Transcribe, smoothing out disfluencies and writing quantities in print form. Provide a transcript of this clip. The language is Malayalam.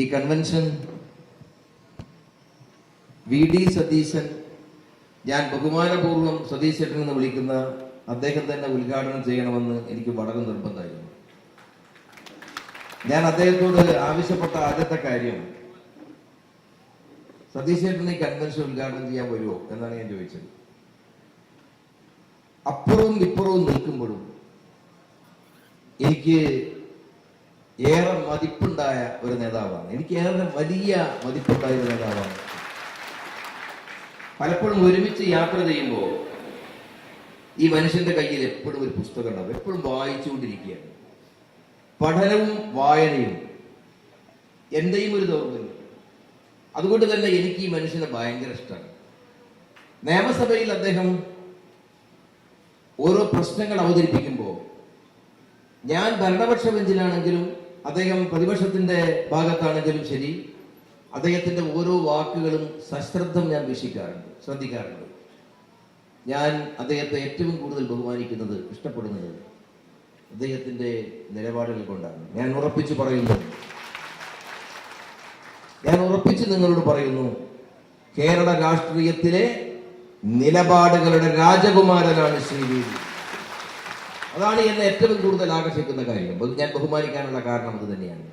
ഈ കൺവെൻഷൻ വി.ഡി. സതീശൻ, ഞാൻ ബഹുമാനപൂർവ്വം സതീശ് ചേട്ടൻ എന്ന് വിളിക്കുന്ന അദ്ദേഹം തന്നെ ഉദ്ഘാടനം ചെയ്യണമെന്ന് എനിക്ക് വളരെ നിർബന്ധമായിരുന്നു. ഞാൻ അദ്ദേഹത്തോട് ആവശ്യപ്പെട്ട ആദ്യത്തെ കാര്യം, സതീശ് ചേട്ടൻ ഈ കൺവെൻഷൻ ഉദ്ഘാടനം ചെയ്യാൻ വരുമോ എന്നാണ് ഞാൻ ചോദിച്ചത്. അപ്പുറവും ഇപ്പുറവും നിൽക്കുമ്പോഴും എനിക്ക് ഏറെ മതിപ്പുണ്ടായ ഒരു നേതാവാണ്. എനിക്ക് ഏറെ വലിയ മതിപ്പുണ്ടായ ഒരു നേതാവാണ്. പലപ്പോഴും ഒരുമിച്ച് യാത്ര ചെയ്യുമ്പോൾ ഈ മനുഷ്യന്റെ കയ്യിൽ എപ്പോഴും ഒരു പുസ്തകം ഉണ്ടാവും, എപ്പോഴും വായിച്ചുകൊണ്ടിരിക്കുകയാണ്. പഠനവും വായനയും എന്റെയും ഒരു ദൗർബല്യം. അതുകൊണ്ട് തന്നെ എനിക്ക് ഈ മനുഷ്യനെ ഭയങ്കര ഇഷ്ടമാണ്. നിയമസഭയിൽ അദ്ദേഹം ഓരോ പ്രശ്നങ്ങൾ അവതരിപ്പിക്കുമ്പോൾ ഞാൻ ഭരണപക്ഷ ബെഞ്ചിലാണെങ്കിലും അദ്ദേഹം പ്രതിപക്ഷത്തിന്റെ ഭാഗത്താണെങ്കിലും ശരി, അദ്ദേഹത്തിന്റെ ഓരോ വാക്കുകളും സശ്രദ്ധം ഞാൻ ശ്രദ്ധിക്കാറുണ്ട്. ഞാൻ അദ്ദേഹത്തെ ഏറ്റവും കൂടുതൽ ബഹുമാനിക്കുന്നത്, ഇഷ്ടപ്പെടുന്നത് അദ്ദേഹത്തിന്റെ നിലപാടുകൾ കൊണ്ടാണ്. ഞാൻ ഉറപ്പിച്ചു നിങ്ങളോട് പറയുന്നു, കേരള രാഷ്ട്രീയത്തിലെ നിലപാടുകളുടെ രാജകുമാരനാണ് ശ്രീദേവി. അതാണ് എന്നെ ഏറ്റവും കൂടുതൽ ആകർഷിക്കുന്ന കാര്യം. ഞാൻ ബഹുമാനിക്കാനുള്ള കാരണം അത് തന്നെയാണ്.